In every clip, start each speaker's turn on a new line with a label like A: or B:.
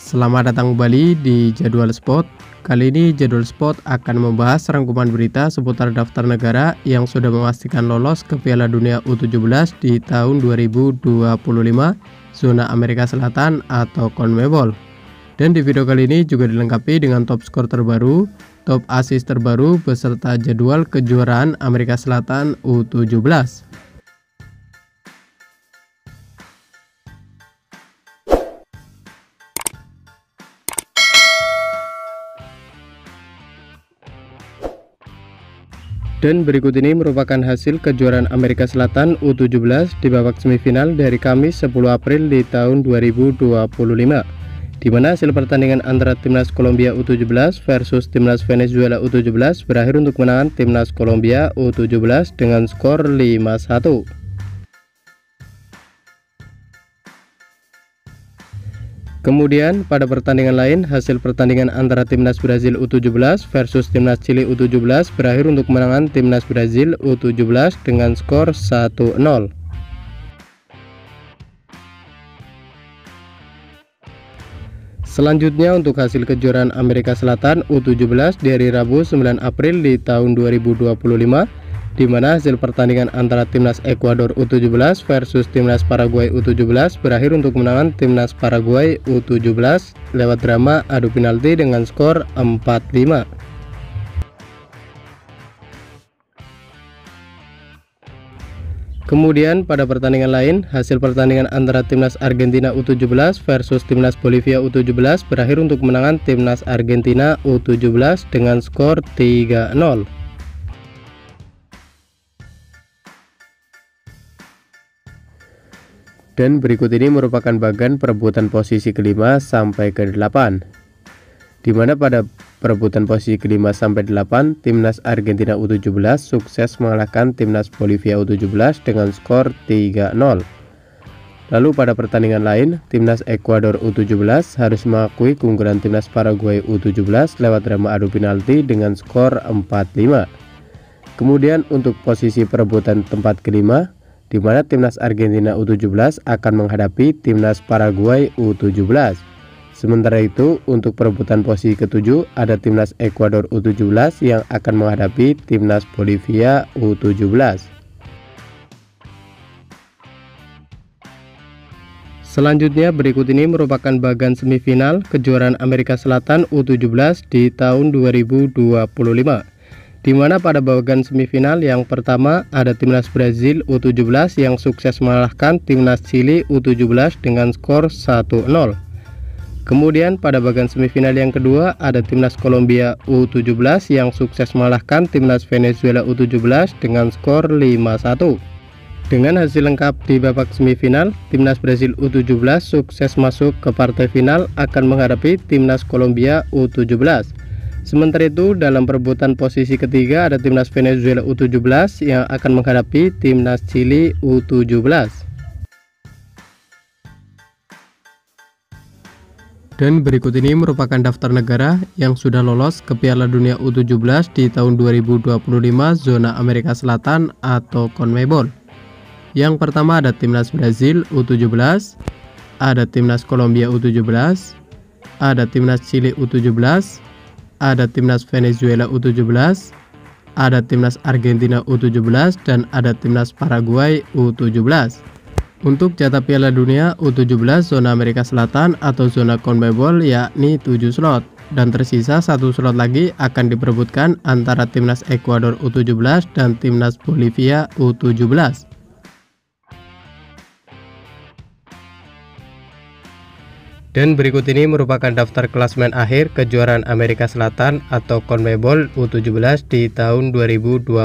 A: Selamat datang kembali di Jadwal Spot. Kali ini Jadwal Spot akan membahas rangkuman berita seputar daftar negara yang sudah memastikan lolos ke Piala Dunia U17 di tahun 2025 zona Amerika Selatan atau CONMEBOL. Dan di video kali ini juga dilengkapi dengan top skor terbaru, top assist terbaru beserta jadwal kejuaraan Amerika Selatan U17. Dan berikut ini merupakan hasil kejuaraan Amerika Selatan U17 di babak semifinal dari Kamis 10 April di tahun 2025, di mana hasil pertandingan antara timnas Kolombia U17 versus timnas Venezuela U17 berakhir untuk kemenangan timnas Kolombia U17 dengan skor 5-1. Kemudian pada pertandingan lain, hasil pertandingan antara timnas Brazil U17 versus timnas Chili U17 berakhir untuk kemenangan timnas Brazil U17 dengan skor 1-0. Selanjutnya untuk hasil kejuaraan Amerika Selatan U17 di hari Rabu 9 April di tahun 2025, di mana hasil pertandingan antara timnas Ekuador U17 versus timnas Paraguay U17 berakhir untuk kemenangan timnas Paraguay U17 lewat drama adu penalti dengan skor 4-5. Kemudian pada pertandingan lain, hasil pertandingan antara timnas Argentina U17 versus timnas Bolivia U17 berakhir untuk kemenangan timnas Argentina U17 dengan skor 3-0. Dan berikut ini merupakan bagan perebutan posisi kelima sampai ke-8, di mana pada perebutan posisi kelima sampai 8 timnas Argentina U17 sukses mengalahkan timnas Bolivia U17 dengan skor 3-0. Lalu pada pertandingan lain, timnas Ekuador U17 harus mengakui keunggulan timnas Paraguay U17 lewat drama adu penalti dengan skor 4-5. Kemudian untuk posisi perebutan tempat kelima, di mana timnas Argentina U17 akan menghadapi timnas Paraguay U17. Sementara itu, untuk perebutan posisi ke-7 ada timnas Ekuador U17 yang akan menghadapi timnas Bolivia U17. Selanjutnya berikut ini merupakan bagan semifinal kejuaraan Amerika Selatan U17 di tahun 2025. Di mana pada bagan semifinal yang pertama ada timnas Brazil U17 yang sukses mengalahkan timnas Chili U17 dengan skor 1-0. Kemudian pada bagan semifinal yang kedua ada timnas Kolombia U17 yang sukses mengalahkan timnas Venezuela U17 dengan skor 5-1. Dengan hasil lengkap di babak semifinal, timnas Brazil U17 sukses masuk ke partai final akan menghadapi timnas Kolombia U17. Sementara itu, dalam perebutan posisi ketiga ada timnas Venezuela U17 yang akan menghadapi timnas Chili U17. Dan berikut ini merupakan daftar negara yang sudah lolos ke Piala Dunia U17 di tahun 2025 zona Amerika Selatan atau CONMEBOL. Yang pertama ada timnas Brazil U17, ada timnas Kolombia U17, ada timnas Chili U17, ada timnas Venezuela U17, ada timnas Argentina U17, dan ada timnas Paraguay U17. Untuk jatah Piala Dunia U17 zona Amerika Selatan atau zona CONMEBOL yakni 7 slot, dan tersisa 1 slot lagi akan diperebutkan antara timnas Ekuador U17 dan timnas Bolivia U17. Dan berikut ini merupakan daftar klasemen akhir kejuaraan Amerika Selatan atau CONMEBOL U17 di tahun 2025.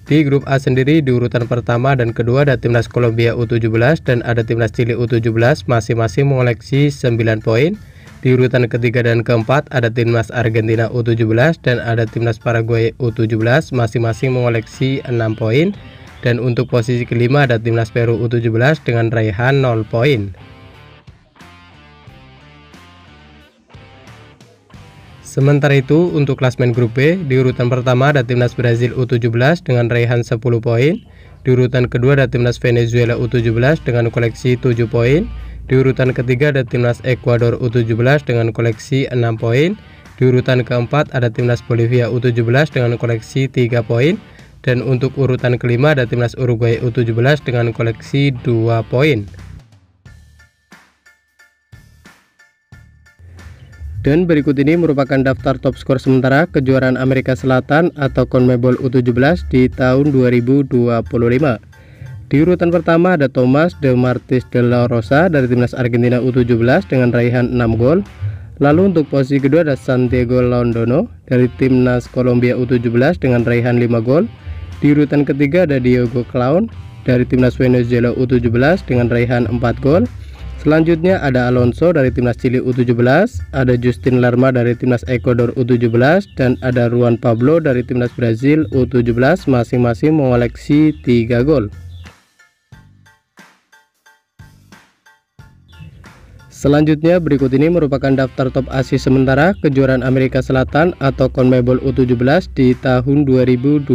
A: Di grup A sendiri di urutan pertama dan kedua ada timnas Kolombia U17 dan ada timnas Chili U17 masing-masing mengoleksi 9 poin. Di urutan ketiga dan keempat ada timnas Argentina U17 dan ada timnas Paraguay U17 masing-masing mengoleksi 6 poin. Dan untuk posisi kelima ada timnas Peru U17 dengan raihan 0 poin. Sementara itu, untuk klasemen grup B, di urutan pertama ada timnas Brazil U17 dengan raihan 10 poin. Di urutan kedua ada timnas Venezuela U17 dengan koleksi 7 poin. Di urutan ketiga ada timnas Ekuador U17 dengan koleksi 6 poin. Di urutan keempat ada timnas Bolivia U17 dengan koleksi 3 poin. Dan untuk urutan kelima ada timnas Uruguay U17 dengan koleksi 2 poin. Dan berikut ini merupakan daftar top skor sementara kejuaraan Amerika Selatan atau CONMEBOL U17 di tahun 2025. Di urutan pertama ada Thomas de Martins de la Rosa dari timnas Argentina U17 dengan raihan 6 gol. Lalu untuk posisi kedua ada Santiago Londono dari timnas Kolombia U17 dengan raihan 5 gol. Di urutan ketiga ada Diego Clown dari timnas Venezuela U17 dengan raihan 4 gol. Selanjutnya ada Alonso dari timnas Chili U17, ada Justin Lerma dari timnas Ekuador U17, dan ada Juan Pablo dari timnas Brazil U17, masing-masing mengoleksi 3 gol. Selanjutnya berikut ini merupakan daftar top asis sementara kejuaraan Amerika Selatan atau CONMEBOL U17 di tahun 2025.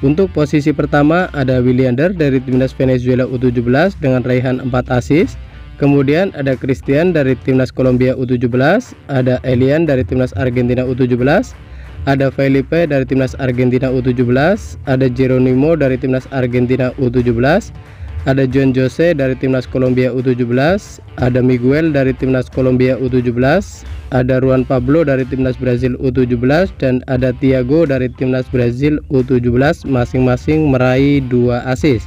A: Untuk posisi pertama ada Williander dari timnas Venezuela U17 dengan raihan 4 assist. Kemudian ada Christian dari timnas Kolombia U17, ada Elian dari timnas Argentina U17, ada Felipe dari timnas Argentina U17, ada Jeronimo dari timnas Argentina U17, ada John Jose dari timnas Kolombia U17, ada Miguel dari timnas Kolombia U17, ada Juan Pablo dari timnas Brazil U17, dan ada Thiago dari timnas Brazil U17, masing-masing meraih 2 assist.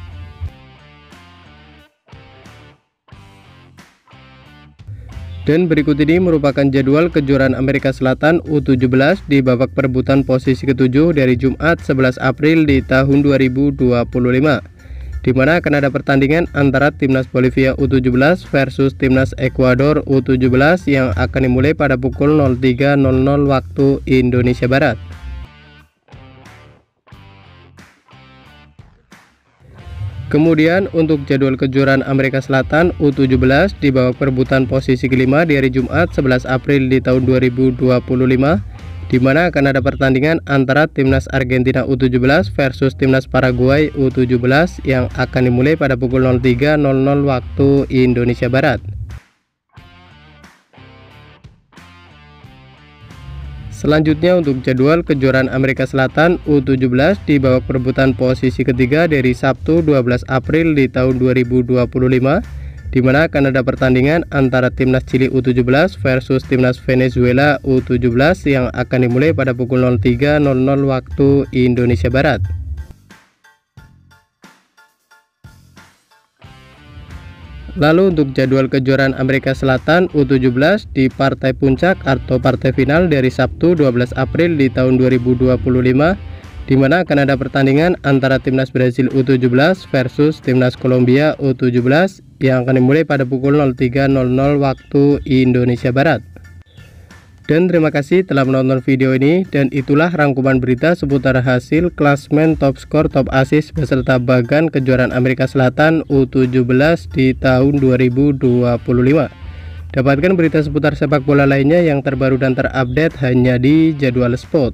A: Dan berikut ini merupakan jadwal kejuaraan Amerika Selatan U17 di babak perebutan posisi ke-7 dari Jumat 11 April di tahun 2025. Di mana akan ada pertandingan antara timnas Bolivia U17 versus timnas Ekuador U17 yang akan dimulai pada pukul 03.00 waktu Indonesia Barat. Kemudian untuk jadwal kejuaraan Amerika Selatan U17 di babak perebutan posisi kelima di hari Jumat 11 April di tahun 2025, di mana akan ada pertandingan antara timnas Argentina U17 versus timnas Paraguay U17 yang akan dimulai pada pukul 03.00 waktu Indonesia Barat. Selanjutnya untuk jadwal kejuaraan Amerika Selatan U17 di babak perebutan posisi ketiga dari Sabtu 12 April di tahun 2025, di mana akan ada pertandingan antara timnas Chili U17 versus timnas Venezuela U17 yang akan dimulai pada pukul 03.00 waktu Indonesia Barat. Lalu untuk jadwal kejuaraan Amerika Selatan U17 di partai puncak atau partai final dari Sabtu 12 April di tahun 2025, di mana akan ada pertandingan antara timnas Brazil U17 versus timnas Kolombia U17 yang akan dimulai pada pukul 03.00 waktu Indonesia Barat. Dan terima kasih telah menonton video ini, dan itulah rangkuman berita seputar hasil klasmen top skor top assist beserta bagan kejuaraan Amerika Selatan U17 di tahun 2025. Dapatkan berita seputar sepak bola lainnya yang terbaru dan terupdate hanya di Jadwal Sport.